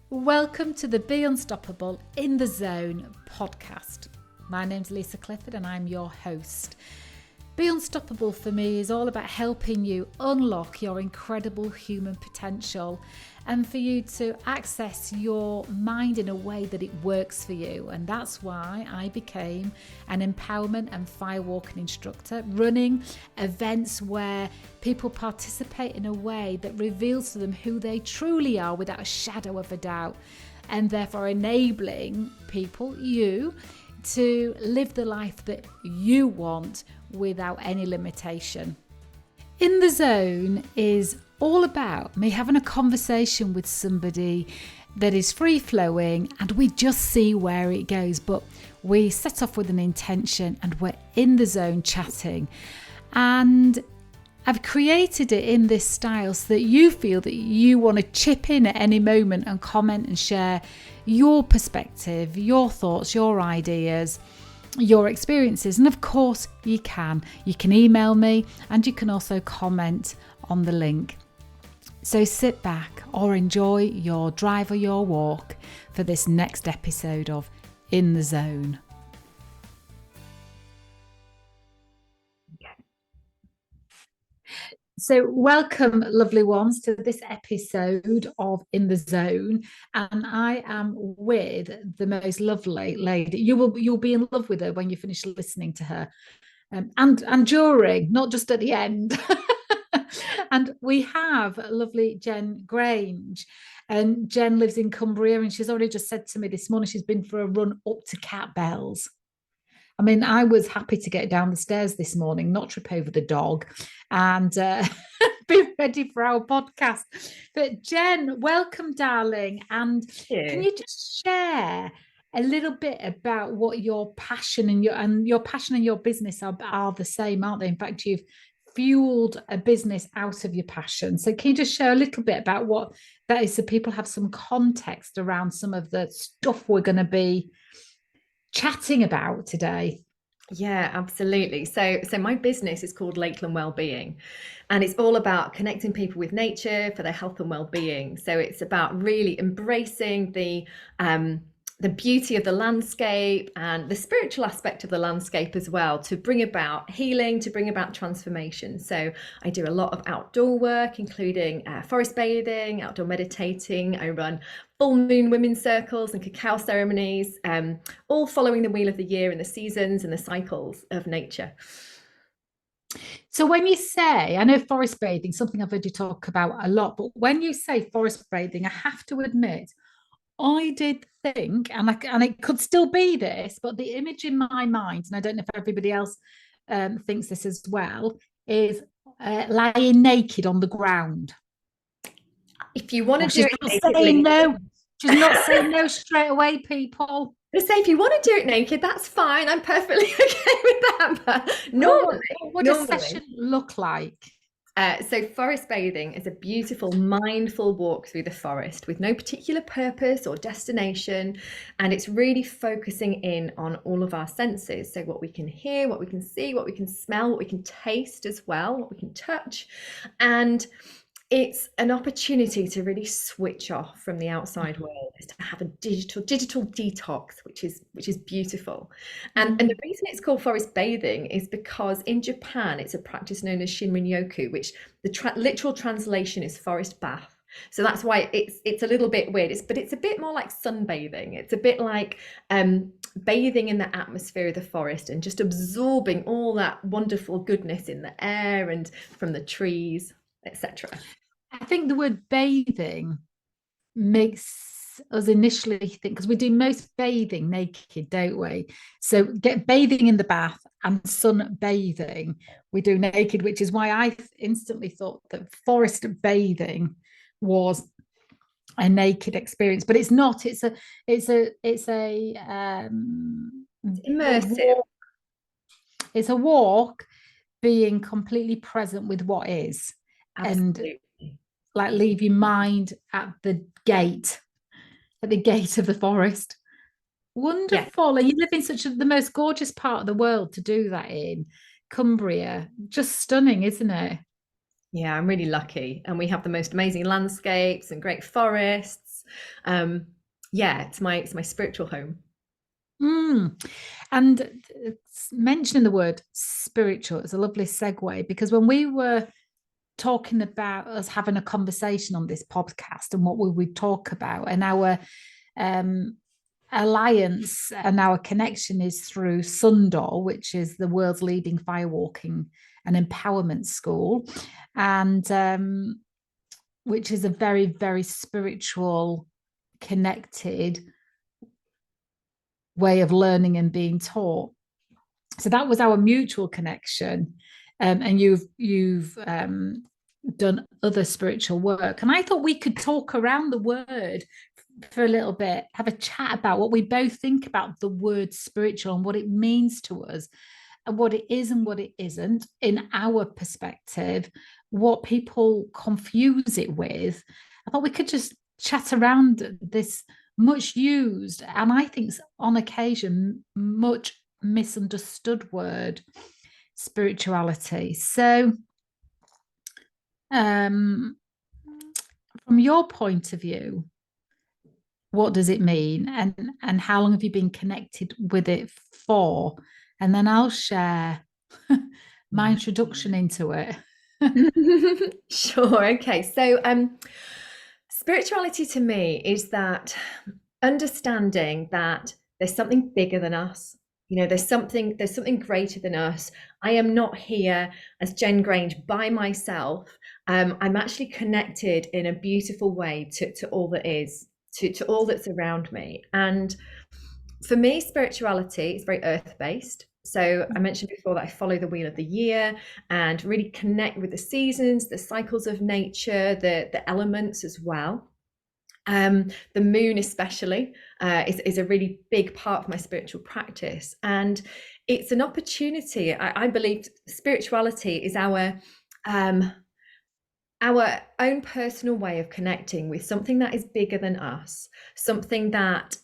Welcome to the Be Unstoppable in the Zone podcast. My name's Lisa Clifford and I'm your host. Be Unstoppable for me is all about helping you unlock your incredible human potential and for you to access your mind in a way that it works for you. And that's why I became an empowerment and firewalking instructor, running events where people participate in a way that reveals to them who they truly are without a shadow of a doubt, and therefore enabling people, you, to live the life that you want without any limitation. In the Zone is all about me having a conversation with somebody that is free flowing and we just see where it goes. But we set off with an intention and we're in the zone chatting. And I've created it in this style so that you feel that you want to chip in at any moment and comment and share your perspective, your thoughts, your ideas, your experiences. And of course you can email me and you can also comment on the link. So sit back or enjoy your drive or your walk for this next episode of In the Zone. So welcome, lovely ones, to this episode of In the Zone, and I am with the most lovely lady. You'll be in love with her when you finish listening to her, and during, not just at the end. And we have lovely Jen Grange, and Jen lives in Cumbria, and she's already just said to me this morning she's been for a run up to Cat Bells. I mean, I was happy to get down the stairs this morning, not trip over the dog, and be ready for our podcast. But Jen, welcome, darling. And can you just share a little bit about what your passion and your passion and your business are the same, aren't they? In fact, you've fueled a business out of your passion. So can you just share a little bit about what that is so people have some context around some of the stuff we're going to be chatting about today? Yeah, absolutely. So my business is called Lakeland Wellbeing, and it's all about connecting people with nature for their health and well-being. So it's about really embracing the beauty of the landscape and the spiritual aspect of the landscape as well, to bring about healing, to bring about transformation. So I do a lot of outdoor work, including forest bathing, outdoor meditating. I run full moon women's circles and cacao ceremonies, all following the wheel of the year and the seasons and the cycles of nature. So when you say, I know forest bathing, something I've heard you talk about a lot, but when you say forest bathing, I have to admit, I did think, and it could still be this, but the image in my mind, and I don't know if everybody else thinks this as well, is lying naked on the ground. If you want to do it nakedly, she's not saying no straight away, people. I say if you want to do it naked, that's fine. I'm perfectly okay with that. But normally, what does a session look like? So forest bathing is a beautiful, mindful walk through the forest with no particular purpose or destination. And it's really focusing in on all of our senses. So what we can hear, what we can see, what we can smell, what we can taste as well, what we can touch. And it's an opportunity to really switch off from the outside world, is to have a digital detox, which is beautiful. And the reason it's called forest bathing is because in Japan it's a practice known as Shinrin-yoku, which the literal translation is forest bath. So that's why it's a little bit weird. But it's a bit more like sunbathing. It's a bit like bathing in the atmosphere of the forest and just absorbing all that wonderful goodness in the air and from the trees, etc. I think the word bathing makes us initially think, because we do most bathing naked, don't we? So get bathing in the bath and sunbathing we do naked, which is why I instantly thought that forest bathing was a naked experience, but it's not. It's a immersive. It's a walk being completely present with what is. Absolutely. And like leave your mind at the gate of the forest. Wonderful. Yeah. And you live in the most gorgeous part of the world to do that in, Cumbria. Just stunning, isn't it? Yeah, I'm really lucky, and we have the most amazing landscapes and great forests. Yeah, it's my spiritual home. And mentioning the word spiritual is a lovely segue, because when we were talking about us having a conversation on this podcast and what we would talk about, and our alliance and our connection is through Sundoor, which is the world's leading firewalking and empowerment school, and which is a very, very spiritual, connected way of learning and being taught. So that was our mutual connection. And you've done other spiritual work. And I thought we could talk around the word for a little bit, have a chat about what we both think about the word spiritual and what it means to us, and what it is and what it isn't in our perspective, what people confuse it with. I thought we could just chat around this much used, and I think on occasion much misunderstood word, spirituality. So from your point of view, what does it mean, and how long have you been connected with it for? And then I'll share my introduction into it. Sure. Okay. So, spirituality to me is that understanding that there's something bigger than us. There's something greater than us. I am not here as Jen Grange by myself. I'm actually connected in a beautiful way to all that is, to all that's around me. And for me, spirituality is very earth-based. So I mentioned before that I follow the wheel of the year and really connect with the seasons, the cycles of nature, the elements as well. The moon especially is a really big part of my spiritual practice, and it's an opportunity. I believe spirituality is our own personal way of connecting with something that is bigger than us, something that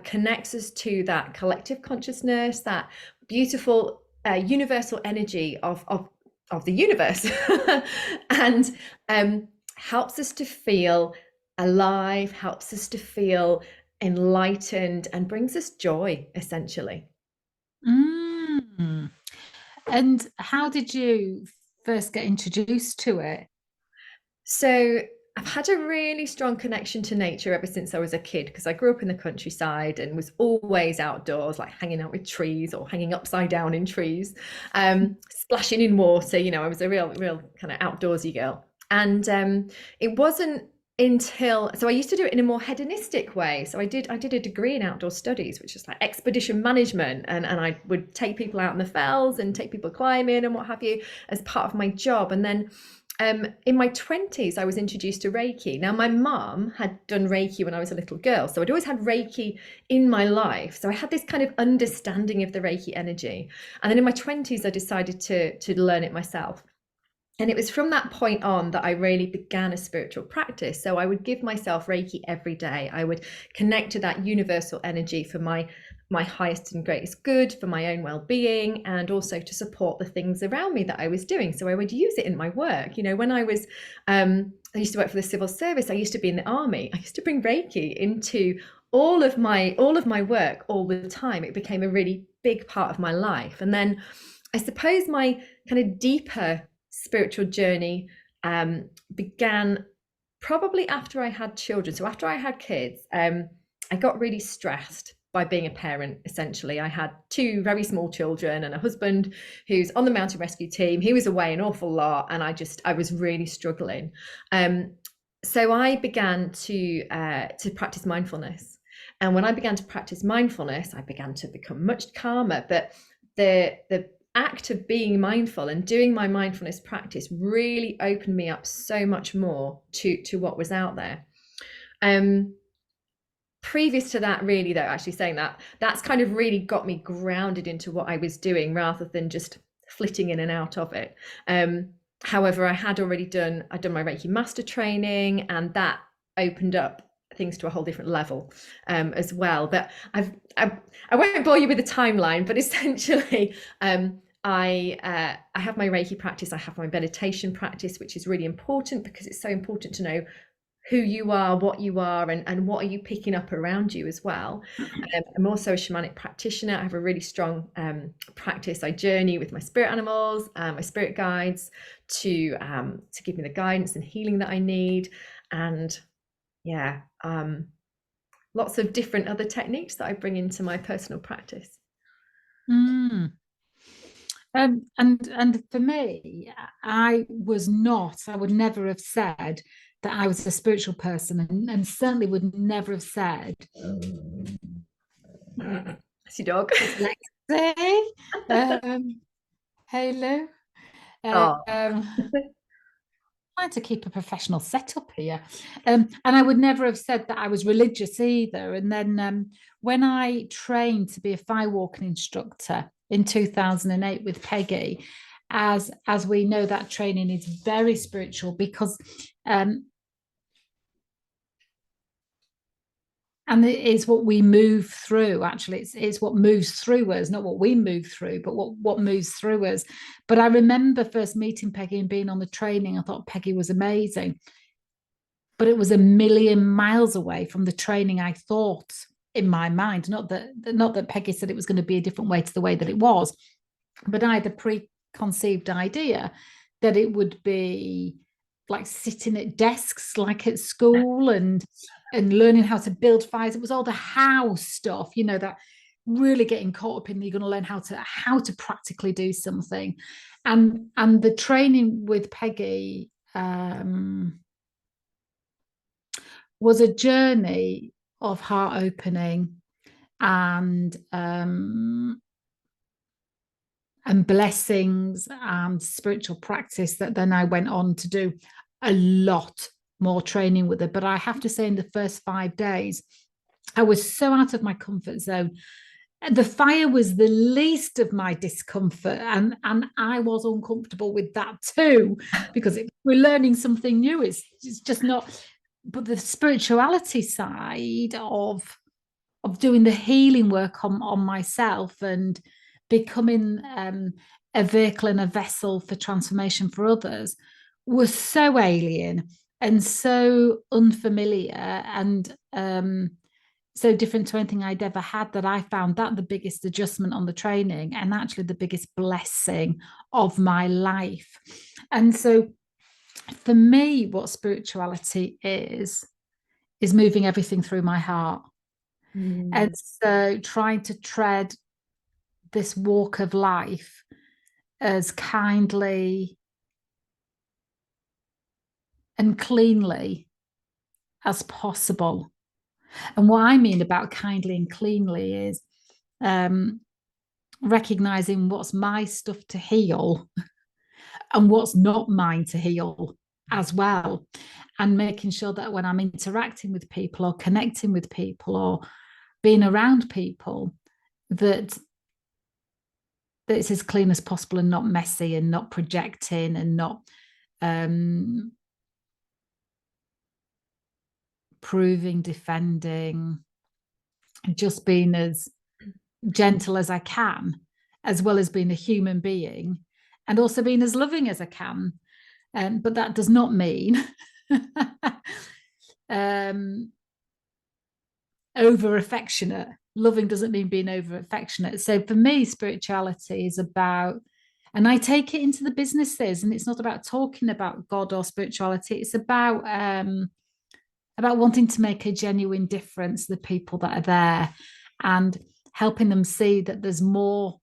connects us to that collective consciousness, that beautiful universal energy of the universe, and helps us to feel alive, helps us to feel enlightened, and brings us joy, essentially. And how did you first get introduced to it? So I've had a really strong connection to nature ever since I was a kid, because I grew up in the countryside and was always outdoors, like hanging out with trees or hanging upside down in trees, splashing in water. I was a real kind of outdoorsy girl. And it wasn't until, so I used to do it in a more hedonistic way. So I did a degree in outdoor studies, which is like expedition management, and I would take people out in the fells and take people climbing and what have you as part of my job. And then in my 20s, I was introduced to Reiki. Now, my mum had done Reiki when I was a little girl, so I'd always had Reiki in my life. So I had this kind of understanding of the Reiki energy. And then in my 20s, I decided to learn it myself. And it was from that point on that I really began a spiritual practice. So I would give myself Reiki every day. I would connect to that universal energy for my highest and greatest good, for my own well-being, and also to support the things around me that I was doing. So I would use it in my work. When I was I used to work for the civil service, I used to be in the army. I used to bring Reiki into all of my work all the time. It became a really big part of my life. And then I suppose my kind of deeper spiritual journey began probably after I had children. So after I had kids, I got really stressed by being a parent. Essentially, I had two very small children and a husband who's on the mountain rescue team. He was away an awful lot, and I was really struggling. So I began to practice mindfulness. And when I began to practice mindfulness, I began to become much calmer. But the act of being mindful and doing my mindfulness practice really opened me up so much more to what was out there. Previous to that, really, though, actually saying that's kind of really got me grounded into what I was doing rather than just flitting in and out of it. However, I had already done my Reiki master training, and that opened up things to a whole different level as well. But I won't bore you with the timeline, but essentially I have my Reiki practice, I have my meditation practice, which is really important because it's so important to know who you are, what you are, and what are you picking up around you as well. I'm also a shamanic practitioner. I have a really strong practice. I journey with my spirit animals, my spirit guides to give me the guidance and healing that I need. And yeah, lots of different other techniques that I bring into my personal practice. And for me, I would never have said that I was a spiritual person, and certainly would never have said. That's your dog. Lexi. Hey Lou. Trying to keep a professional setup here. And I would never have said that I was religious either. And then when I trained to be a firewalking instructor in 2008 with Peggy, as we know, that training is very spiritual because and it is what we move through. Actually, it's what moves through us, not what we move through, but what moves through us. But I remember first meeting Peggy and being on the training. I thought Peggy was amazing, but it was a million miles away from the training I thought in my mind. Not that Peggy said it was going to be a different way to the way that it was, but I had a preconceived idea that it would be like sitting at desks like at school and learning how to build fires. It was all the how stuff, that really getting caught up in. You're going to learn how to practically do something. And the training with Peggy was a journey of heart opening and blessings and spiritual practice, that then I went on to do a lot more training with her. But I have to say, in the first 5 days, I was so out of my comfort zone. The fire was the least of my discomfort, and I was uncomfortable with that too, because we're learning something new. It's just not. But the spirituality side of doing the healing work on myself and becoming a vehicle and a vessel for transformation for others was so alien and so unfamiliar and so different to anything I'd ever had, that I found that the biggest adjustment on the training and actually the biggest blessing of my life. And so for me, what spirituality is moving everything through my heart. And so trying to tread this walk of life as kindly and cleanly as possible. And what I mean about kindly and cleanly is recognizing what's my stuff to heal and what's not mine to heal as well. And making sure that when I'm interacting with people or connecting with people or being around people, that it's as clean as possible and not messy and not projecting and not proving, defending, just being as gentle as I can, as well as being a human being, and also being as loving as I can. But that does not mean over affectionate. Loving doesn't mean being over affectionate. So for me, spirituality is about, and I take it into the businesses, and it's not about talking about God or spirituality. It's about wanting to make a genuine difference to the people that are there and helping them see that there's more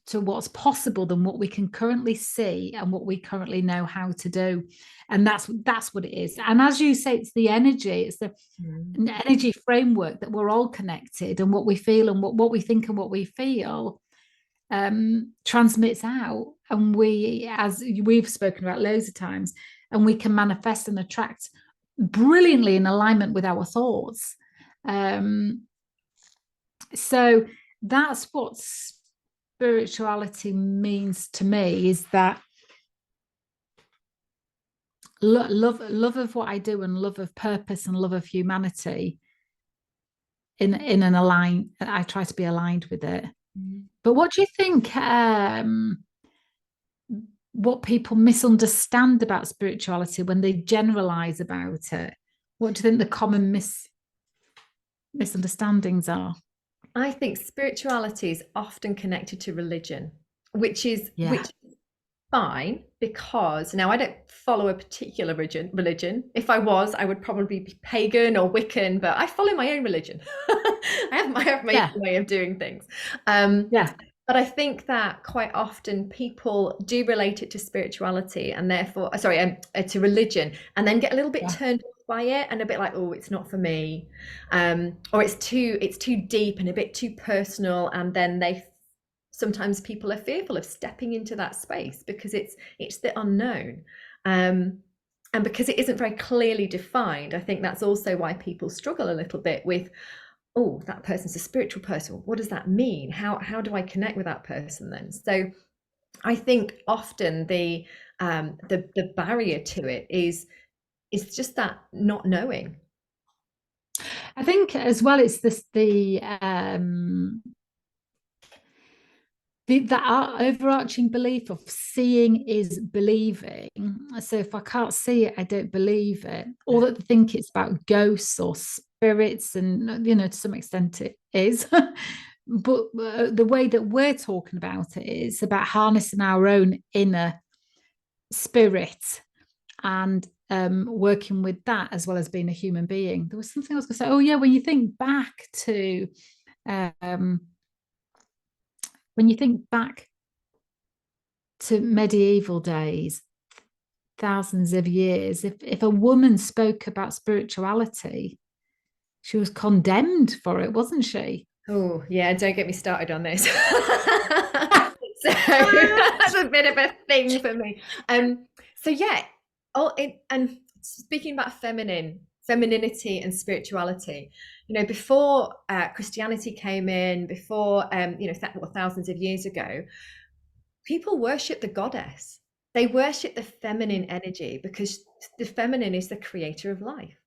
to what's possible than what we can currently see and what we currently know how to do. And that's what it is. And as you say, it's the energy, it's the energy framework that we're all connected, and what we feel and what we think and what we feel transmits out. And we, as we've spoken about loads of times, and we can manifest and attract brilliantly in alignment with our thoughts. So that's what spirituality means to me, is that love of what I do, and love of purpose, and love of humanity in an aligned. I try to be aligned with it. But what do you think, what people misunderstand about spirituality when they generalize about it? What do you think the common misunderstandings are? I think spirituality is often connected to religion, which Yeah. is fine, because now I don't follow a particular religion. If I was, I would probably be pagan or Wiccan, but I follow my own religion. I have my Yeah. own way of doing things. Um, Yeah. but I think that quite often people do relate it to spirituality and therefore, to religion, and then get a little bit Yeah. turned off by it and a bit like, oh, it's not for me, or it's too deep and a bit too personal, and then sometimes people are fearful of stepping into that space because it's the unknown, and because it isn't very clearly defined. I think that's also why people struggle a little bit with, oh, that person's a spiritual person. What does that mean? How do I connect with that person then? So I think often the barrier to it is just that not knowing. I think as well, it's this that overarching belief of seeing is believing. So if I can't see it, I don't believe it. Or that they think it's about ghosts or spirits, and to some extent it is. But the way that we're talking about it is about harnessing our own inner spirit and working with that as well as being a human being. There was something I was going to say. Oh yeah, um, when you think back to medieval days, thousands of years, if a woman spoke about spirituality, she was condemned for it, wasn't she? Oh, yeah, don't get me started on this. So that's a bit of a thing for me. So yeah, and speaking about femininity and spirituality, before Christianity came in, before thousands of years ago, people worship the goddess. They worship the feminine energy because the feminine is the creator of life.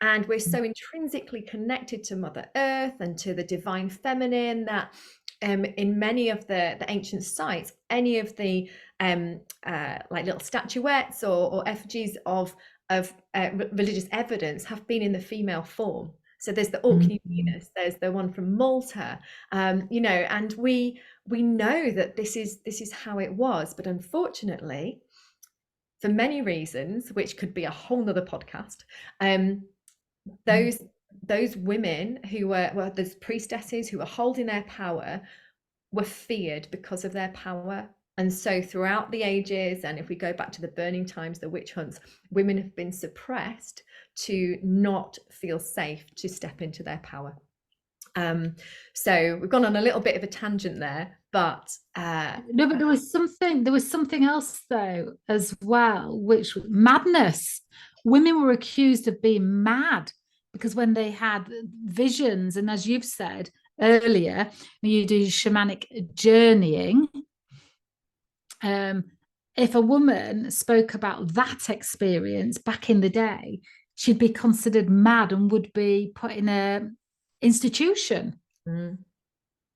And we're so intrinsically connected to Mother Earth and to the divine feminine that in many of the ancient sites, any of the like little statuettes or effigies of religious evidence have been in the female form. So there's the Orkney Venus, there's the one from Malta, and we know that this is how it was. But unfortunately, for many reasons, which could be a whole nother podcast, those women who were those priestesses who were holding their power were feared because of their power. And so throughout the ages, and if we go back to the burning times, the witch hunts, women have been suppressed to not feel safe to step into their power. So we've gone on a little bit of a tangent there, but no, but there was something else though as well, which madness. Women were accused of being mad because when they had visions, and as you've said earlier, you do shamanic journeying. If a woman spoke about that experience back in the day, she'd be considered mad and would be put in a institution.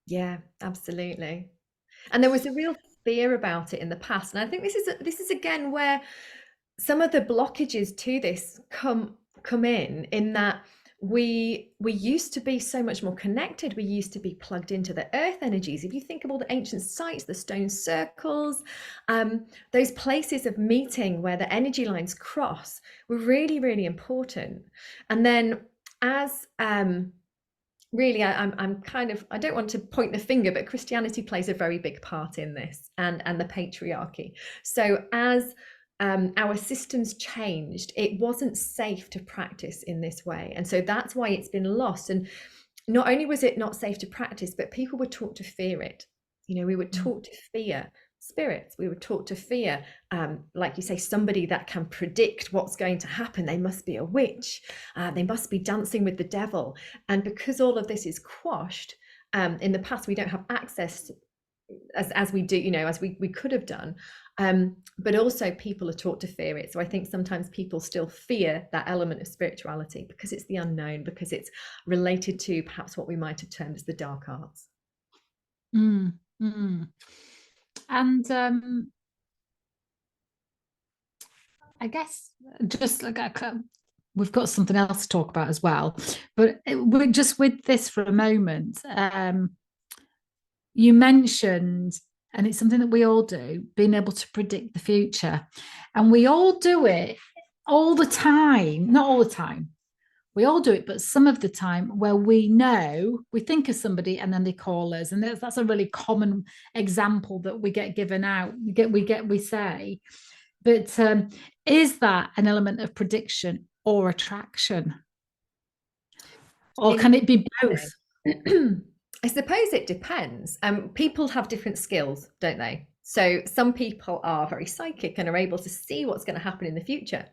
Yeah, absolutely. And there was a real fear about it in the past. And I think this is again where some of the blockages to this come in that we used to be so much more connected. We used to be plugged into the earth energies. If you think of all the ancient sites, the stone circles, those places of meeting where the energy lines cross were really, really important. And then as really, I'm kind of, I don't want to point the finger, but Christianity plays a very big part in this, and the patriarchy. So as our systems changed, it wasn't safe to practice in this way, and so that's why it's been lost. And not only was it not safe to practice, but people were taught to fear it. We were taught to fear spirits. We were taught to fear, like you say, somebody that can predict what's going to happen. They must be a witch. They must be dancing with the devil. And because all of this is quashed, in the past, we don't have access as we do, as we could have done. But also people are taught to fear it. So I think sometimes people still fear that element of spirituality because it's the unknown, because it's related to perhaps what we might have termed as the dark arts. Mm, mm. And I guess just like we've got something else to talk about as well, but we're just with this for a moment. You mentioned, and it's something that we all do, being able to predict the future, and we all do it all the time. Not all the time. We all do it, but some of the time where we know, we think of somebody and then they call us. And that's a really common example that we get given out. We say, but is that an element of prediction or attraction? Or can it be both? I suppose it depends. People have different skills, don't they? So some people are very psychic and are able to see what's going to happen in the future.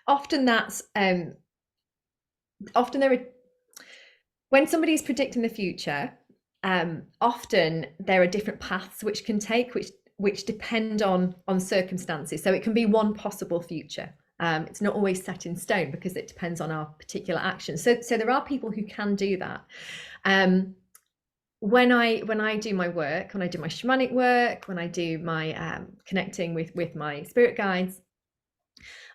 Often that's often there are when somebody's predicting the future, often there are different paths which can take, which depend on circumstances. So it can be one possible future. It's not always set in stone because it depends on our particular actions. So there are people who can do that. When I do my work, when I do my shamanic work, when I do my connecting with my spirit guides,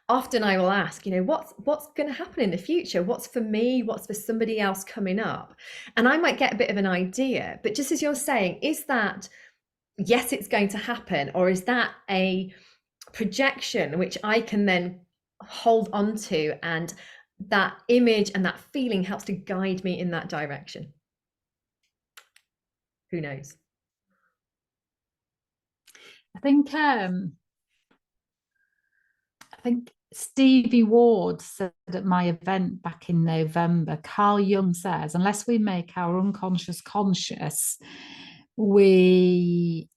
often I will ask, what's going to happen in the future? What's for me? What's for somebody else coming up? And I might get a bit of an idea, but just as you're saying, is that, yes, it's going to happen, or is that a projection which I can then hold on to, and that image and that feeling helps to guide me in that direction? Who knows? I think Stevie Ward said at my event back in November, Carl Jung says, unless we make our unconscious conscious, we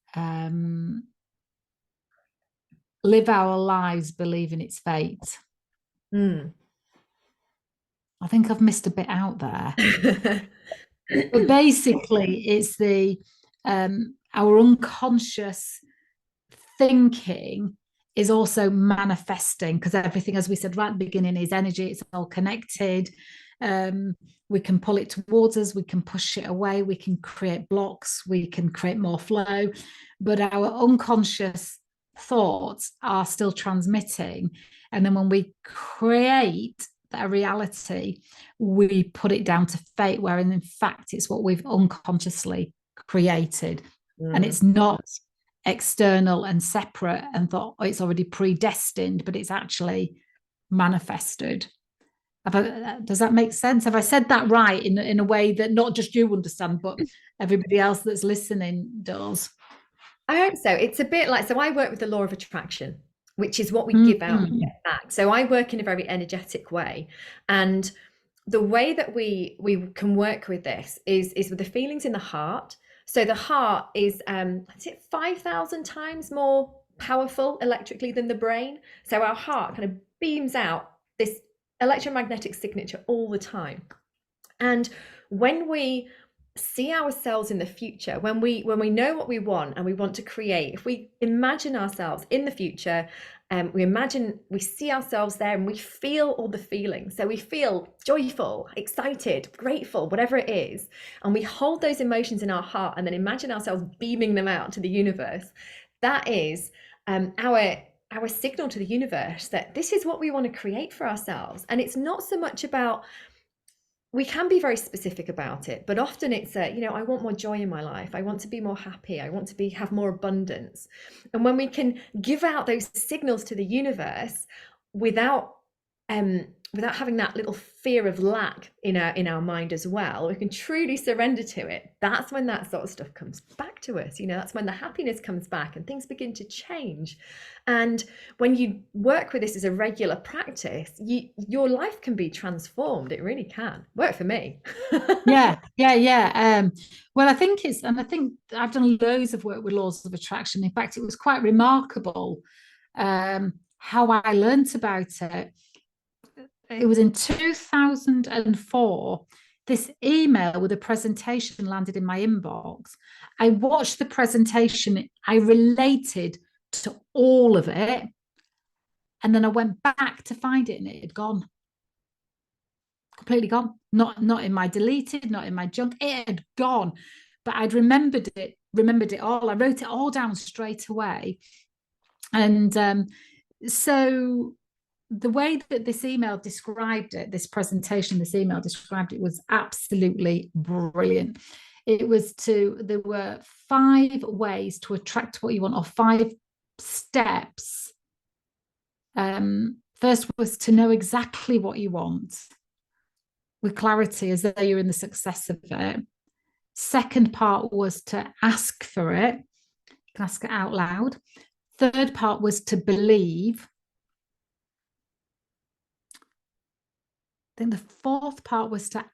live our lives believing it's fate. Mm. I think I've missed a bit out there. But basically, it's our unconscious thinking is also manifesting, because everything, as we said right at the beginning, is energy. It's all connected. We can pull it towards us, we can push it away, we can create blocks, we can create more flow, but our unconscious thoughts are still transmitting. And then when we create that reality, we put it down to fate, where in fact it's what we've unconsciously created. And it's not external and separate and thought, oh, it's already predestined, but it's actually manifested. Does that make sense? Have I said that right in a way that not just you understand, but everybody else that's listening does? I hope so. It's a bit like, so I work with the law of attraction, which is what we give out and get back. So I work in a very energetic way. And the way that we can work with this is with the feelings in the heart. So the heart is 5,000 times more powerful electrically than the brain. So our heart kind of beams out this electromagnetic signature all the time. And when we see ourselves in the future, when we know what we want and we want to create, if we imagine ourselves in the future, we see ourselves there and we feel all the feelings. So we feel joyful, excited, grateful, whatever it is, and we hold those emotions in our heart and then imagine ourselves beaming them out to the universe. That is our signal to the universe that this is what we want to create for ourselves. And it's not so much about, we can be very specific about it, but often it's I want more joy in my life. I want to be more happy. I want to have more abundance. And when we can give out those signals to the universe without having that little fear of lack in our mind as well, we can truly surrender to it. That's when that sort of stuff comes back to us. That's when the happiness comes back and things begin to change. And when you work with this as a regular practice, your life can be transformed. It really can. Work for me. Yeah. Well, I think I've done loads of work with laws of attraction. In fact, it was quite remarkable how I learnt about it. It was in 2004. This email with a presentation landed in my inbox. I watched the presentation. I related to all of it. And then I went back to find it and it had gone. Completely gone. Not in my deleted, not in my junk. It had gone. but I'd remembered it all. I wrote it all down straight away. And so the way that this email described it, this presentation, this email described it, was absolutely brilliant. There were 5 ways to attract what you want, or 5 steps. First was to know exactly what you want with clarity, as though you're in the success of it. Second part was to ask for it. You can ask it out loud. Third part was to believe. I think the fourth part was to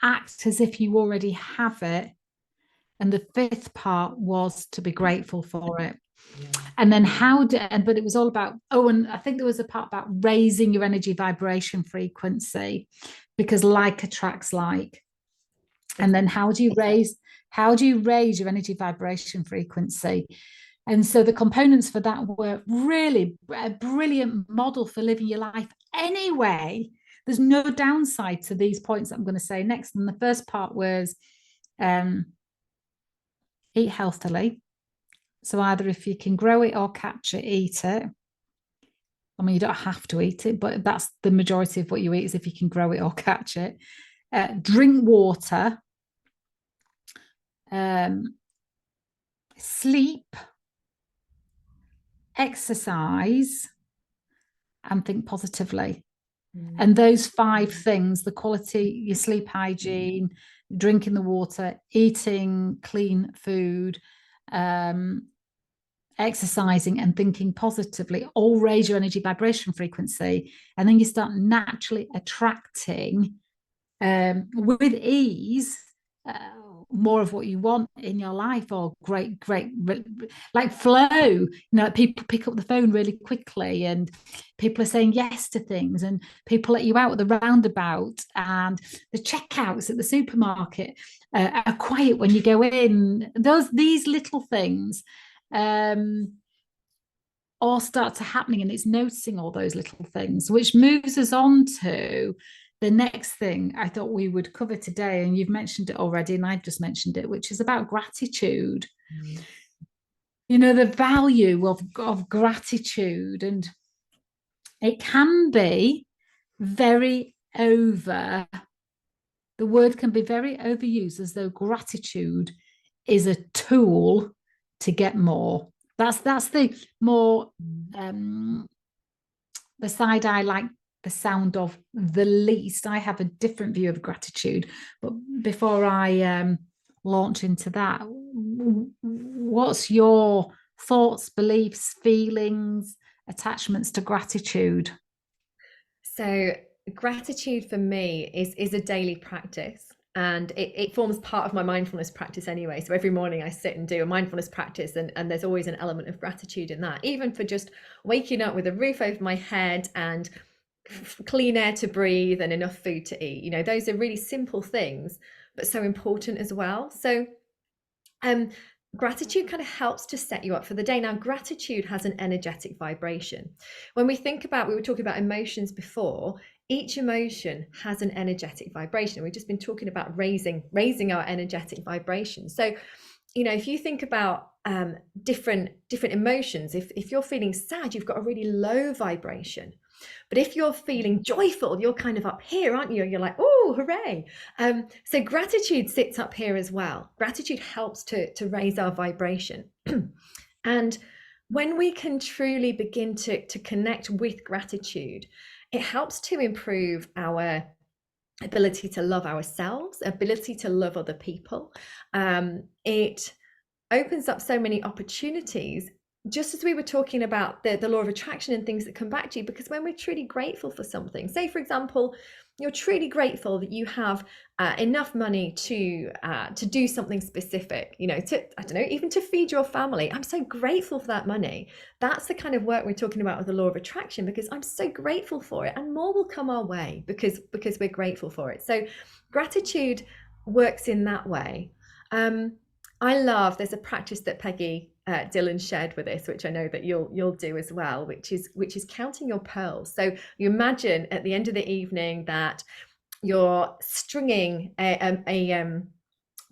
act as if you already have it. And the fifth part was to be grateful for it. Yeah. And then but it was all about, and I think there was a part about raising your energy vibration frequency, because like attracts like. And then how do you raise your energy vibration frequency? And so the components for that were really a brilliant model for living your life anyway. There's no downside to these points that I'm going to say next. And the first part was eat healthily. So either if you can grow it or catch it, eat it. I mean, you don't have to eat it, but that's the majority of what you eat, is if you can grow it or catch it. Drink water. Sleep, exercise, and think positively. And those 5 things, the quality, your sleep hygiene, drinking the water, eating clean food, exercising, and thinking positively, all raise your energy vibration frequency. And then you start naturally attracting with ease more of what you want in your life, or great like flow. People pick up the phone really quickly, and people are saying yes to things, and people let you out at the roundabout, and the checkouts at the supermarket are quiet when you go in. These little things all start to happening, and it's noticing all those little things, which moves us on to the next thing I thought we would cover today. And you've mentioned it already, and I've just mentioned it, which is about gratitude. The value of gratitude. And it can be the word can be very overused, as though gratitude is a tool to get more. That's the more the side I like the sound of the least. I have a different view of gratitude, but before I launch into that, what's your thoughts, beliefs, feelings, attachments to gratitude? So gratitude for me is a daily practice, and it forms part of my mindfulness practice anyway. So every morning I sit and do a mindfulness practice, and there's always an element of gratitude in that, even for just waking up with a roof over my head and clean air to breathe and enough food to eat. Those are really simple things, but so important as well. So gratitude kind of helps to set you up for the day. Now, gratitude has an energetic vibration. When we were talking about emotions before, each emotion has an energetic vibration. We've just been talking about raising our energetic vibration. So, if you think about different emotions, if you're feeling sad, you've got a really low vibration. But if you're feeling joyful, you're kind of up here, aren't you? You're like, oh, hooray. So gratitude sits up here as well. Gratitude helps to raise our vibration. And when we can truly begin to connect with gratitude, it helps to improve our ability to love ourselves, ability to love other people. It opens up so many opportunities, just as we were talking about the law of attraction and things that come back to you. Because when we're truly grateful for something, say for example, you're truly grateful that you have enough money to do something specific, even to feed your family. I'm so grateful for that money. That's the kind of work we're talking about with the law of attraction, because I'm so grateful for it, and more will come our way because we're grateful for it. So gratitude works in that way. There's a practice that Peggy Dillon shared with us, which I know that you'll do as well, which is counting your pearls. So you imagine at the end of the evening that you're stringing a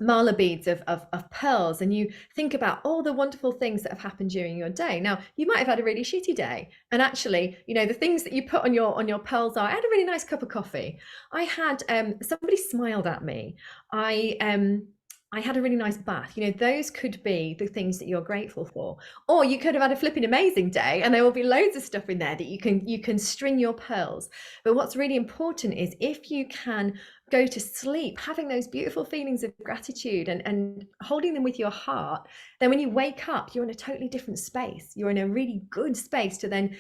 mala beads of pearls, and you think about all the wonderful things that have happened during your day. Now, you might have had a really shitty day, and actually, you know, the things that you put on your pearls are, I had a really nice cup of coffee. I had somebody smiled at me. I had a really nice bath. You know, those could be the things that you're grateful for. Or you could have had a flipping amazing day, and there will be loads of stuff in there that you can string your pearls. But what's really important is, if you can go to sleep having those beautiful feelings of gratitude and holding them with your heart, then when you wake up, you're in a totally different space. You're in a really good space to then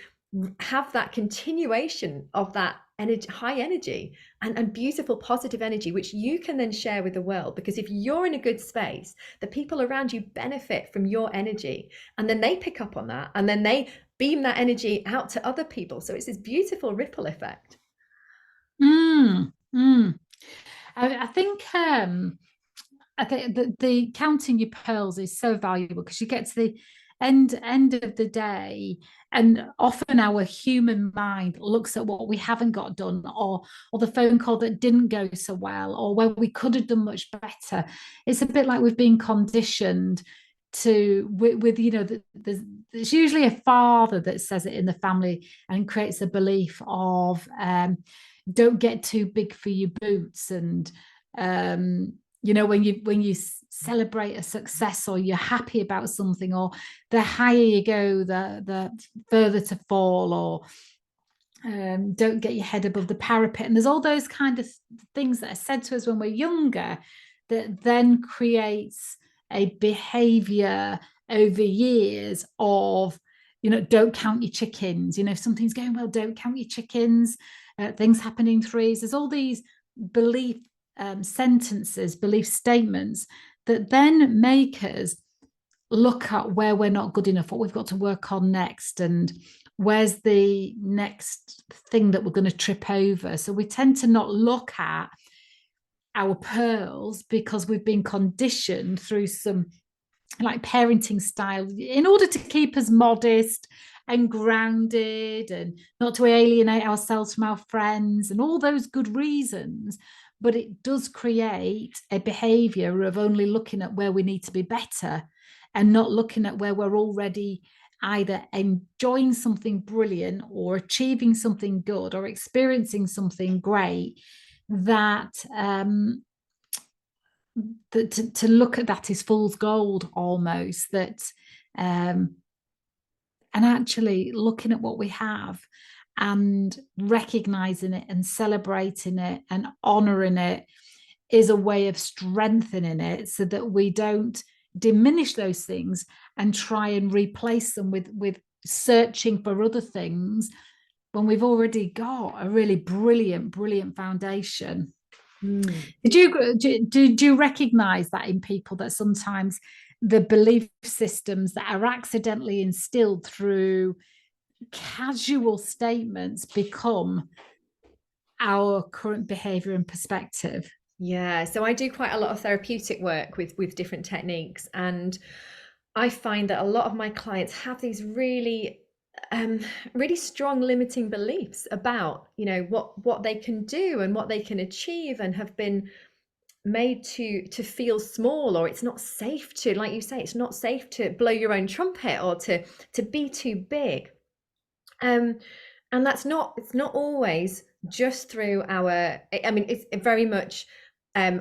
have that continuation of that energy, high energy, and beautiful positive energy, which you can then share with the world. Because if you're in a good space, the people around you benefit from your energy, and then they pick up on that, and then they beam that energy out to other people. So it's this beautiful ripple effect. I think the counting your pearls is so valuable, because you get to the end of the day, and often our human mind looks at what we haven't got done, or the phone call that didn't go so well, or where we could have done much better. It's a bit like we've been conditioned to, with you know, there's usually a father that says it in the family and creates a belief of don't get too big for your boots, and you know, when you celebrate a success, or you're happy about something, or the higher you go, the further to fall, or don't get your head above the parapet. And there's all those kind of things that are said to us when we're younger, that then creates a behavior over years of, you know, don't count your chickens. You know, if something's going well, don't count your chickens. Things happen in threes. There's all these belief sentences, belief statements, that then make us look at where we're not good enough, what we've got to work on next, and where's the next thing that we're going to trip over. So we tend to not look at our pearls, because we've been conditioned through some like parenting style, in order to keep us modest and grounded, and not to alienate ourselves from our friends, and all those good reasons. But it does create a behavior of only looking at where we need to be better, and not looking at where we're already either enjoying something brilliant, or achieving something good, or experiencing something great. That to look at that is fool's gold almost. That and actually looking at what we have, and recognizing it, and celebrating it, and honoring it, is a way of strengthening it, so that we don't diminish those things and try and replace them with searching for other things, when we've already got a really brilliant foundation. Did you recognize that in people, that sometimes the belief systems that are accidentally instilled through casual statements become our current behavior and perspective? Yeah, so I do quite a lot of therapeutic work with different techniques, and I find that a lot of my clients have these really really strong limiting beliefs about, you know, what they can do and what they can achieve, and have been made to feel small, or it's not safe to, like you say, it's not safe to blow your own trumpet, or to be too big. And that's not, it's not always just through our, I mean, it's very much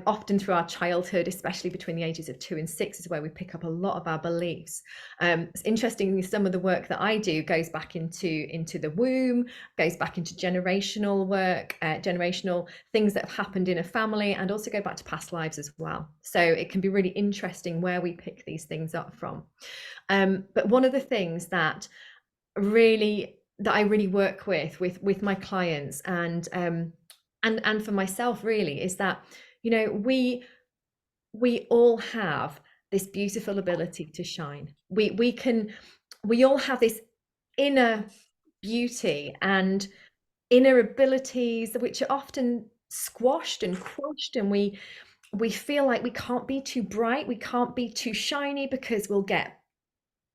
often through our childhood, especially between the ages of 2 and 6, is where we pick up a lot of our beliefs. It's interesting, some of the work that I do goes back into the womb, goes back into generational work, generational things that have happened in a family, and also go back to past lives as well. So it can be really interesting where we pick these things up from. But one of the things that I really work with my clients, and for myself really, is that, you know, we all have this beautiful ability to shine. We all have this inner beauty and inner abilities, which are often squashed and quashed, and we feel like we can't be too bright, we can't be too shiny, because we'll get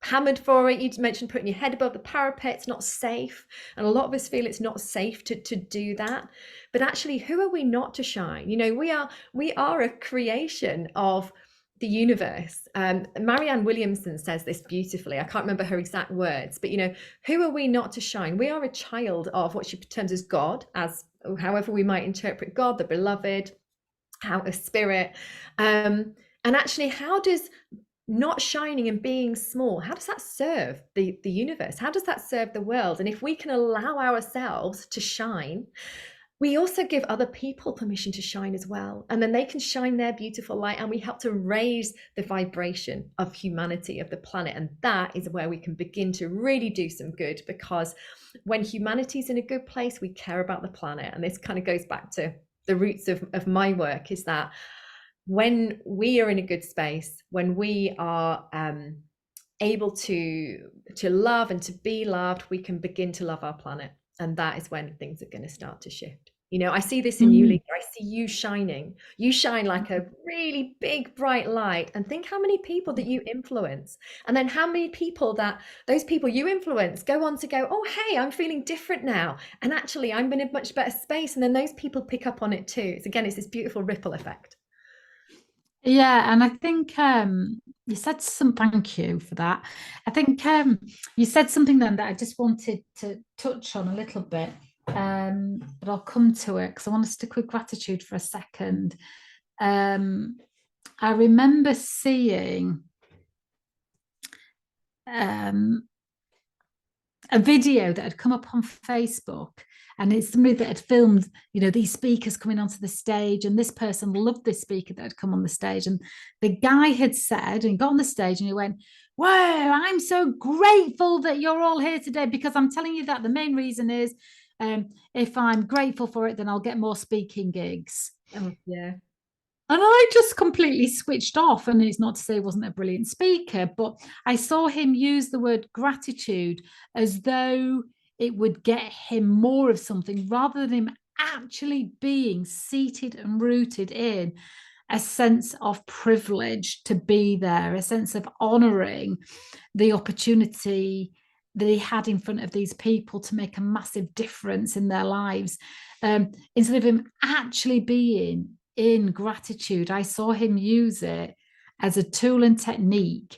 hammered for it. You mentioned putting your head above the parapet. It's not safe. And a lot of us feel it's not safe to do that. But actually, who are we not to shine? You know, we are a creation of the universe. Marianne Williamson says this beautifully. I can't remember her exact words, but you know, who are we not to shine? We are a child of what she terms as God, as however we might interpret God, the beloved, how a spirit. And actually, how does not shining and being small, how does that serve the universe? How does that serve the world? And if we can allow ourselves to shine, we also give other people permission to shine as well. And then they can shine their beautiful light, and we help to raise the vibration of humanity, of the planet. And that is where we can begin to really do some good, because when humanity's in a good place, we care about the planet. And this kind of goes back to the roots of my work, is that when we are in a good space, when we are able to love and to be loved, we can begin to love our planet. And that is when things are going to start to shift. You know, I see this in you, Lisa. I see you shining. You shine like a really big, bright light. And think how many people that you influence. And then how many people that those people you influence go on to go, oh, hey, I'm feeling different now. And actually, I'm in a much better space. And then those people pick up on it too. So again, it's this beautiful ripple effect. Yeah, and I think you said thank you for that. I think you said something then that I just wanted to touch on a little bit, but I'll come to it because I want to stick with gratitude for a second. I remember seeing a video that had come up on Facebook, and it's somebody that had filmed, you know, these speakers coming onto the stage, and this person loved this speaker that had come on the stage, and the guy had said, and got on the stage and he went, wow, I'm so grateful that you're all here today, because I'm telling you that the main reason is if I'm grateful for it, then I'll get more speaking gigs. Oh, yeah. And I just completely switched off. And it's not to say he wasn't a brilliant speaker, but I saw him use the word gratitude as though it would get him more of something, rather than him actually being seated and rooted in a sense of privilege to be there, a sense of honoring the opportunity that he had in front of these people to make a massive difference in their lives. Instead of him actually being in gratitude, I saw him use it as a tool and technique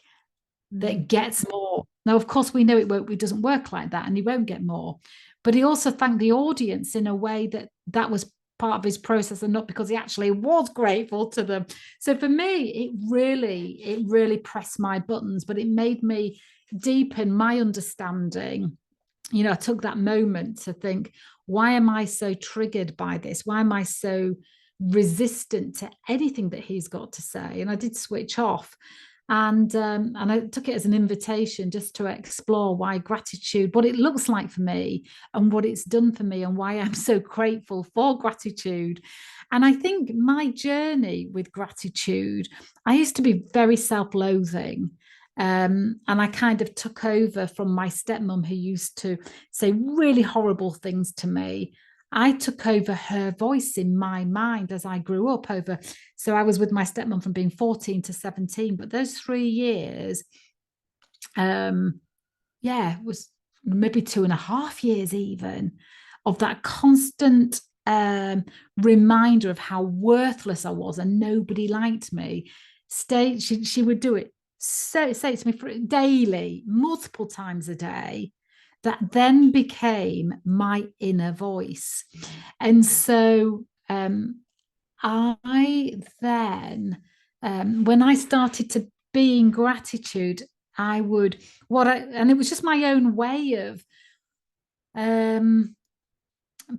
that gets more. Now, of course, we know it doesn't work like that, and he won't get more. But he also thanked the audience in a way that was part of his process, and not because he actually was grateful to them. So for me, it really pressed my buttons, but it made me deepen my understanding. You know, I took that moment to think, why am I so triggered by this? Why am I so resistant to anything that he's got to say? And I did switch off. And I took it as an invitation just to explore why gratitude, what it looks like for me and what it's done for me, and why I'm so grateful for gratitude. And I think my journey with gratitude, I used to be very self-loathing. And I kind of took over from my stepmom, who used to say really horrible things to me. I took over her voice in my mind as I grew up over. So I was with my stepmom from being 14 to 17, but those 3 years, was maybe 2.5 years even, of that constant reminder of how worthless I was and nobody liked me. She would do it, say it to me daily, multiple times a day. That then became my inner voice. And so I then, when I started to be in gratitude, and it was just my own way of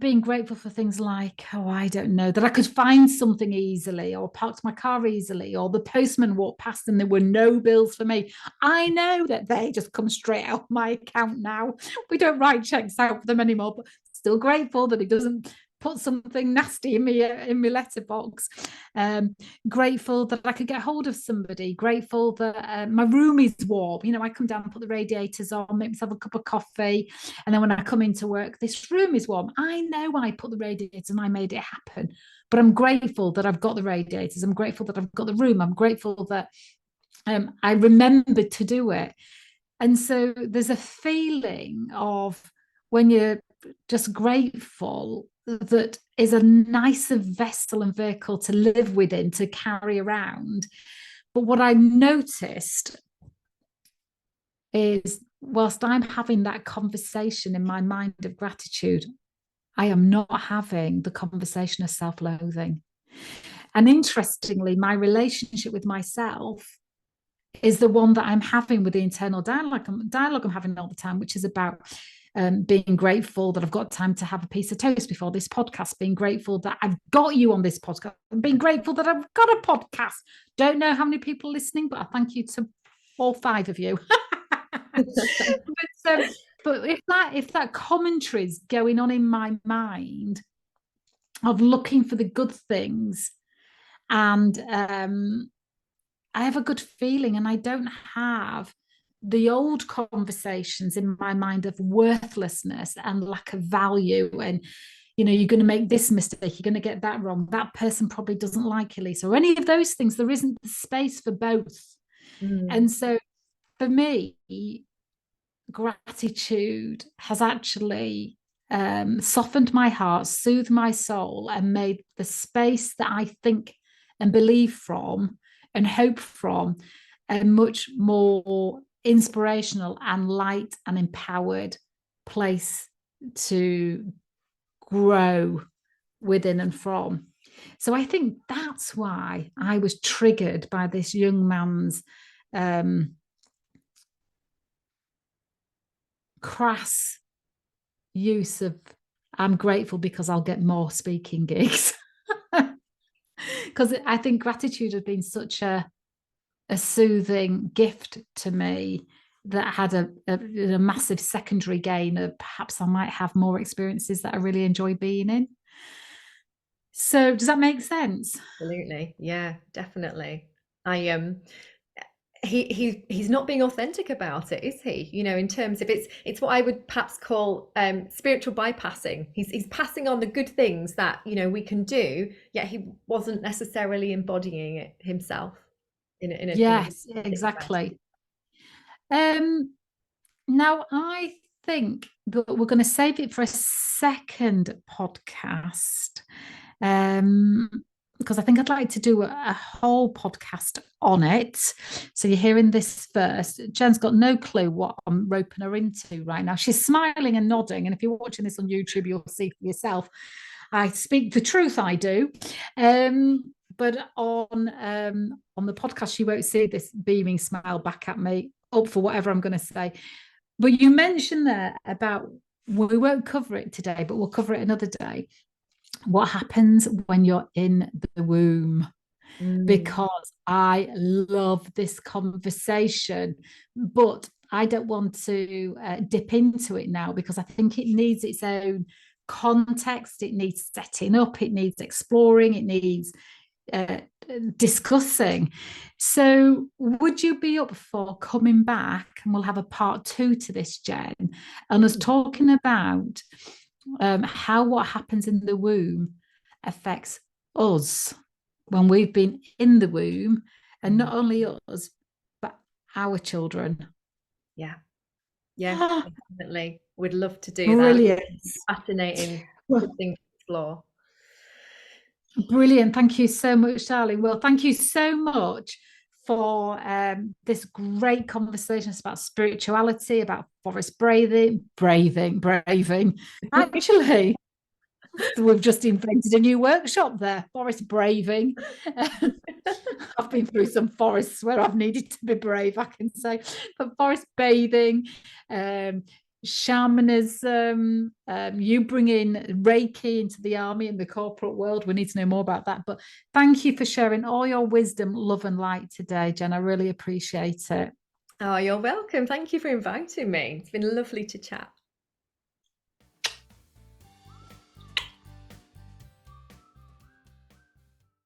being grateful for things like, I don't know, that I could find something easily, or parked my car easily, or the postman walked past and there were no bills for me. I know that they just come straight out of my account now. We don't write checks out for them anymore, but still grateful that it doesn't put something nasty in my letterbox. Grateful that I could get hold of somebody. Grateful that my room is warm. You know, I come down and put the radiators on, make myself a cup of coffee, and then when I come into work, this room is warm. I know I put the radiators and I made it happen, but I'm grateful that I've got the radiators. I'm grateful that I've got the room. I'm grateful that I remembered to do it. And so there's a feeling of when you're just grateful, that is a nicer vessel and vehicle to live within, to carry around. But what I noticed is, whilst I'm having that conversation in my mind of gratitude, I am not having the conversation of self-loathing. And interestingly, my relationship with myself is the one that I'm having with the internal dialogue I'm having all the time, which is about being grateful that I've got time to have a piece of toast before this podcast, being grateful that I've got you on this podcast, and being grateful that I've got a podcast. Don't know how many people are listening, but I thank you to all 5 of you. But if that commentary is going on in my mind of looking for the good things, and I have a good feeling, and I don't have the old conversations in my mind of worthlessness and lack of value, and you're going to make this mistake, you're going to get that wrong, that person probably doesn't like Elisa, or any of those things. There isn't the space for both. And so for me, gratitude has actually softened my heart, soothed my soul, and made the space that I think and believe from and hope from a much more inspirational and light and empowered place to grow within and from. So I think that's why I was triggered by this young man's crass use of "I'm grateful because I'll get more speaking gigs." Because I think gratitude has been such a soothing gift to me that had a massive secondary gain of perhaps I might have more experiences that I really enjoy being in. So does that make sense? Absolutely. Yeah, definitely. He's not being authentic about it, is he? In terms of it's what I would perhaps call spiritual bypassing. He's passing on the good things that we can do, yet he wasn't necessarily embodying it himself in a Yes, exactly. Now I think that we're going to save it for a second podcast, because I think I'd like to do a whole podcast on it. So you're hearing this first. Jen's got no clue what I'm roping her into right now. She's smiling and nodding, and if you're watching this on YouTube, you'll see for yourself. I speak the truth, I do. But on the podcast, she won't see this beaming smile back at me, up for whatever I'm going to say. But you mentioned there about, we won't cover it today, but we'll cover it another day, what happens when you're in the womb. Because I love this conversation, but I don't want to dip into it now, because I think it needs its own context, it needs setting up, it needs exploring, it needs discussing. So would you be up for coming back, and we'll have a part 2 to this, Jen, and us talking about how what happens in the womb affects us when we've been in the womb, and not only us, but our children? Yeah, definitely. We'd love to do Brilliant. that. Fascinating thing to explore. Brilliant. Thank you so much, darling. Well, thank you so much for this great conversation about spirituality, about forest braving. Actually, we've just invented a new workshop there, forest braving. I've been through some forests where I've needed to be brave, I can say, but forest bathing, shamanism, you bring in Reiki into the army and the corporate world. We need to know more about that. But thank you for sharing all your wisdom, love and light today, Jen. I really appreciate it. Oh, you're welcome. Thank you for inviting me. It's been lovely to chat.